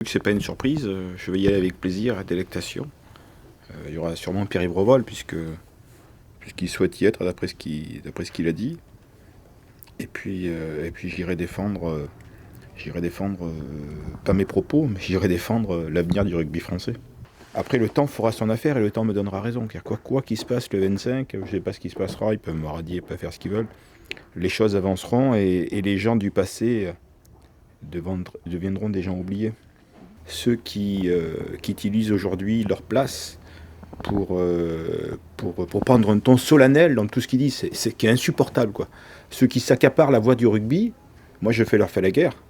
C'est pas une surprise, je vais y aller avec plaisir et délectation. Il y aura sûrement Pierre-Yves Revol, puisqu'il souhaite y être, d'après ce qu'il a dit. Et puis j'irai défendre pas mes propos, mais j'irai défendre l'avenir du rugby français. Après, le temps fera son affaire et le temps me donnera raison. Car quoi qu'il se passe le 25, je ne sais pas ce qui se passera, ils peuvent me radier, ils peuvent faire ce qu'ils veulent. Les choses avanceront et les gens du passé deviendront des gens oubliés. Ceux qui utilisent aujourd'hui leur place pour prendre un ton solennel dans tout ce qu'ils disent, c'est qui est insupportable, quoi. Ceux qui s'accaparent la voix du rugby, moi je leur fais la guerre.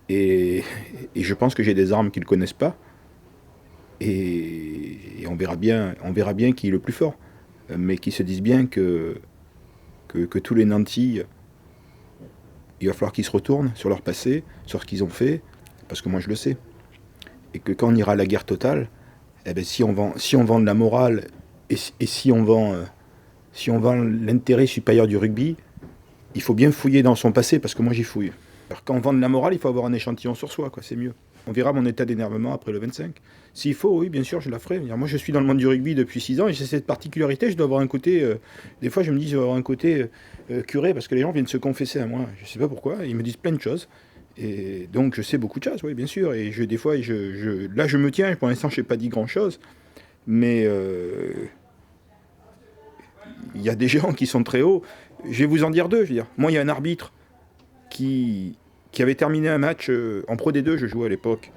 Et je pense que j'ai des armes qu'ils ne connaissent pas. Et on verra bien qui est le plus fort. Mais qui se disent bien que tous les nantis, il va falloir qu'ils se retournent sur leur passé, sur ce qu'ils ont fait, parce que moi je le sais. Et que quand on ira à la guerre totale, eh ben, si on vend de la morale et si on vend l'intérêt supérieur du rugby, il faut bien fouiller dans son passé, parce que moi j'y fouille. Alors quand on vend de la morale, il faut avoir un échantillon sur soi, quoi, c'est mieux. On verra mon état d'énervement après le 25. S'il faut, oui, bien sûr, je la ferai. Moi, je suis dans le monde du rugby depuis 6 ans et j'ai cette particularité, je dois avoir un côté... des fois, je me dis, je dois avoir un côté curé, parce que les gens viennent se confesser à moi. Je ne sais pas pourquoi, ils me disent plein de choses. Et donc, je sais beaucoup de choses, oui, bien sûr. Et des fois, là, je me tiens. Pour l'instant, je n'ai pas dit grand-chose. Mais il y a des gens qui sont très hauts. Je vais vous en dire deux. Je veux dire. Moi, il y a un arbitre qui avait terminé un match en Pro D2, je jouais à l'époque.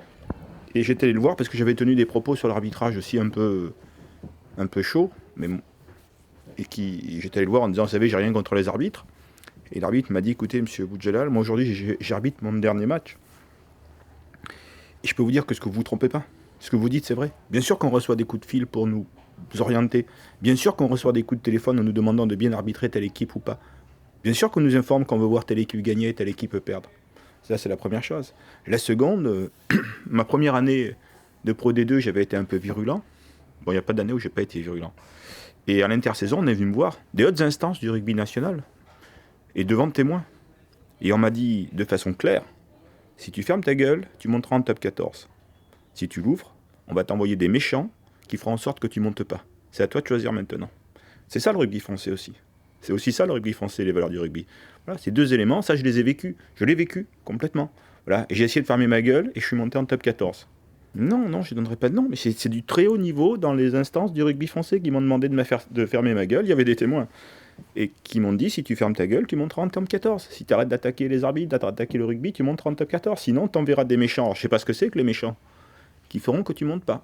Et j'étais allé le voir parce que j'avais tenu des propos sur l'arbitrage aussi un peu chaud. J'étais allé le voir en disant, vous savez, j'ai rien contre les arbitres. Et l'arbitre m'a dit, écoutez, monsieur Boudjelal, moi aujourd'hui, j'arbitre mon dernier match. Et je peux vous dire que ce que vous ne vous trompez pas. Ce que vous dites, c'est vrai. Bien sûr qu'on reçoit des coups de fil pour nous orienter. Bien sûr qu'on reçoit des coups de téléphone en nous demandant de bien arbitrer telle équipe ou pas. Bien sûr qu'on nous informe qu'on veut voir telle équipe gagner, telle équipe perdre. Ça, c'est la première chose. La seconde, ma première année de Pro D2, j'avais été un peu virulent. Bon, il n'y a pas d'année où je n'ai pas été virulent. Et à l'intersaison, on est venu me voir des hautes instances du rugby national et devant témoins. Et on m'a dit de façon claire, si tu fermes ta gueule, tu monteras en top 14. Si tu l'ouvres, on va t'envoyer des méchants qui feront en sorte que tu montes pas. C'est à toi de choisir maintenant. C'est ça le rugby français aussi. C'est aussi ça le rugby français, les valeurs du rugby. Voilà, ces deux éléments, ça je les ai vécus. Je l'ai vécu complètement. Voilà, et j'ai essayé de fermer ma gueule et je suis monté en top 14. Non, je ne donnerai pas de nom, mais c'est du très haut niveau dans les instances du rugby français qui m'ont demandé de fermer ma gueule. Il y avait des témoins. Et qui m'ont dit, si tu fermes ta gueule, tu monteras en top 14. Si tu arrêtes d'attaquer les arbitres, d'attaquer le rugby, tu monteras en top 14. Sinon, t'enverras des méchants. Alors, je sais pas ce que c'est que les méchants, qui feront que tu montes pas.